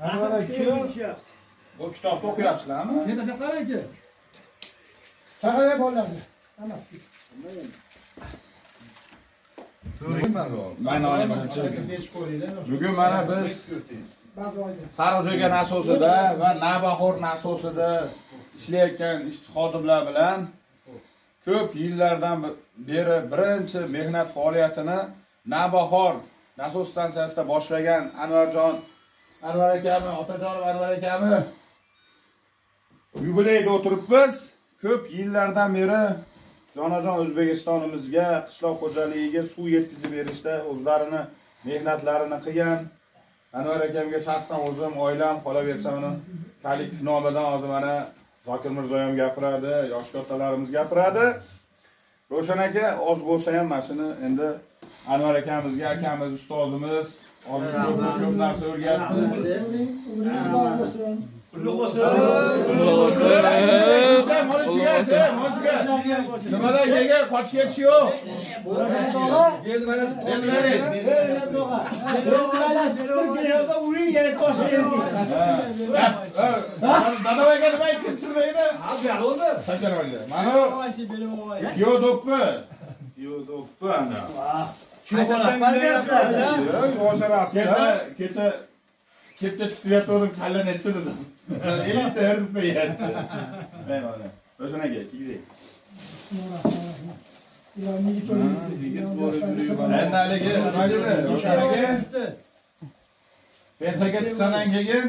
Anvar aka. Bu kitobni o'qiyapsizlarmi? Menda chaqaranki. Chaqaray bolalarni. Hammasi. Mana olaman. Bugun mana biz Sarijo'ga nasosida va Navbahor nasosida ishlayotgan ishchi xodimlar bilan ko'p yillardan beri birinchi mehnat faoliyatini Navbahor nasos stansiyasida boshlagan Anvar akami, Otajonov Anvar akami yubileyda o'tiribmiz. Ko'p yillardan beri jonajon O'zbekistonimizga qishloq xo'jaligiga suv yetkazib berishda o'zlarini mehnatlarini qilgan Anvar akamga shaxsan o'zim, oilam, qolaversa uni kollektiv nomidan hozir mana Zokir Mirzo ham gapiradi, yosh kattalarimiz gapiradi. Ro'shan aka oz bo'lsa ham mana shuni endi Anvar akamizga, akamiz, ustozimiz hozir ko'p narsa o'rgatdi. Nimada akaga qochishga yo'q. Endi mana dadavaga nima aytibsizmaydi? Mana Yo'do'ppi ana. Kecha kepta tutayotgandim, kallan aytdi dedim. Elita eritmayapti. Mana. Ro'shan aka, kigizing. Endi haligi nima dedi? Ro'shan aka pensiyaga chiqqandan keyin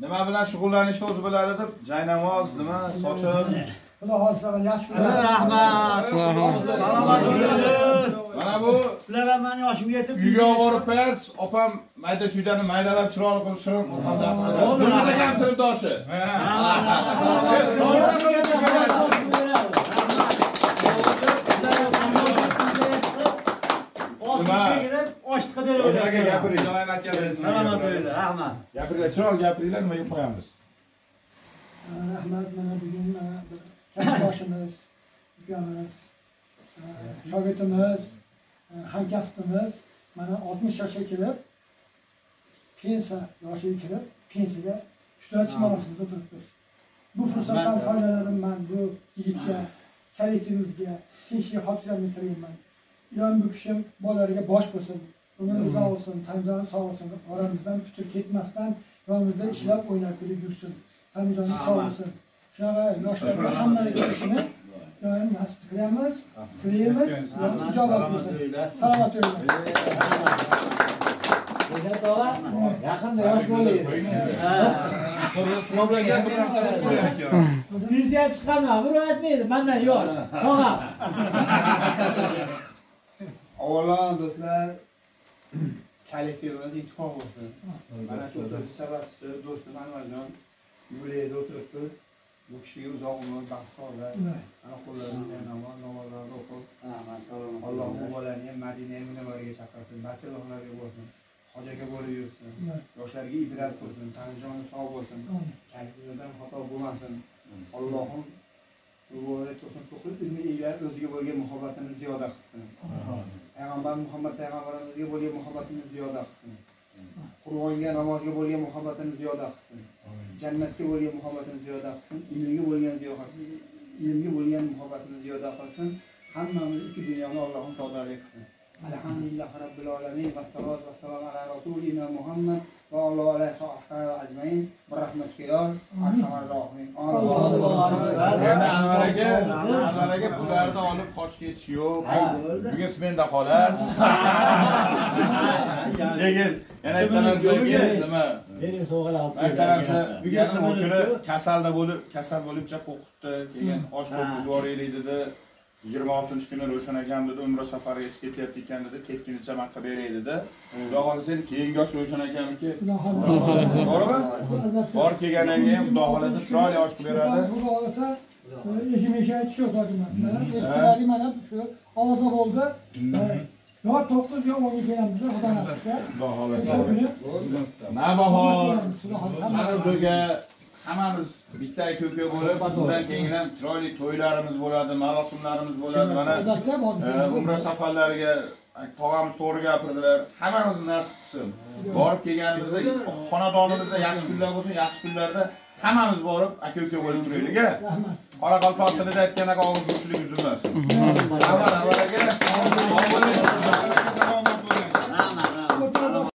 nima bilan shug'ullanishni o'zi biladi deb, jaynamoz, nima, sochiq. Xudo xolsa yaxshi rahmat. Salomat bo'ling. Mana bu sizlar ham meni yoshimga yetib uyga olib qo'yasiz, opam mayda chuydani maydalab chiroyli qilib shirin opamdan. Nima degan sirdoshi? O'shaga gapiring. Salomat bo'ling. Rahmat. Gapiringlar, chiroyli gapiringlar, nimaga qo'yamiz? Rahmat, mana bugun kasbdoshimiz, ukamiz, shogirdimiz, hamkasbimiz mana 60 yoshga kelib, pensiya yoshiga kelib, pensiyaga shuhratish marosimida turibmiz. Bu fursatdan foydalanaman, men bu yigitga, kollektivimizga tinchlik xotirjamlik tilayman. Ilon bu kishim bolalariga bosh bo'lsin, umri uzoq bo'lsin, tan joni sog' bo'lsin, oramizdan putur ketmasdan yonimizda ishlab o'ynab kulib yursin. Tan joni sog' bo'lsin. Shunaqa yoshlarga hammaga ishini nasib qilamiz, tilaymiz, ijobat bo'lsin. Salomat bo'ling. Yaqinda yosh bo'ling. Pensiya chiqqanman, bir aytmaydi, mendan yosh. Tog'a. Avvalom do'stlar, kollektivimiz ittifoq bo'lsin. Mana shu sababsiz do'stim Anvarjon yubileyda o'tiribmiz. Bu kishiga uzoq umr, baxt sog'lik, ana qo'llaridan namozlarni o'qib, Alloh bu bolani ham Madina munavvaraga chaqirsin, barcha rohlarga bo'lsin, hojaga bo'lib yursin, yoshlarga ibrat bo'lsin, tanjoni sog' bo'lsin, kollektivdan xato bo'lmasin. Allohim bu bolada to'qqiz izni eglar o'ziga bo'lgan muhabbatini ziyoda qilsin. Payg'ambar Muhammad payg'ambarimizga bo'lgan muhabbatini ziyoda qilsin. Qur'onga, namozga bo'lgan muhabbatini ziyoda qilsin. Jannatga bo'lgan muhabbatini ziyoda qilsin. Ilmga bo'lgan muhabbatini ziyoda qilsin. Hammamiz ikki dunyoni Allohim sodalik qilsin. Alhamdulillah robbil alamin va salovat va salam ala rasulina Muhammad va ala alihi va ashabi ajmain. Rahmatga yor, arhamar rohim. Anvar aka pullarni olib qochib ketish yo'q. Bugun smenda qolasiz. Lekin yana aytganimdek nima? Bering sovg'alar olib Aytganimcha bugun kasal bo'libcha qo'rqitdi. Keyin osh qo'yib yuboraylik dedi. 26-kuni Ro'shan akam dedi, umra safariga ketyapti ekan dedi, ketgunicha men qilib beray dedi. Xudo xolasa keyingi osh Ro'shan akamniki. To'g'rimi? Bor kelgandan keyin Xudo xolasa chiroyli osh qilib beradi. Xudo xolasa eshim-eshik aytish yo'q hozirman. Mana estirali mana shu ovoza bo'ldi. Yo 9 yo 12 kelamiz, xudo nasib etsa. Xudo xolasa. Navbahor, Sarijo'ga hammamiz bitta ko'ka bo'lib, bundan keyin ham chiroyli to'ylarimiz bo'ladi, marosimlarimiz bo'ladi. Mana umra safarlariga tog'amiz to'g'ri gapirdilar. Hammamizni nasib qilsin. Borib kelganimizda xonadonimizda yaxshi kunlar bo'lsin, yaxshi kunlarda hammamiz borib aka-uka bo'lib turaylik. Rahmat. Qoraqalpoq tilida aytganda og'iz bo'shlik uzilmasin. Avval aka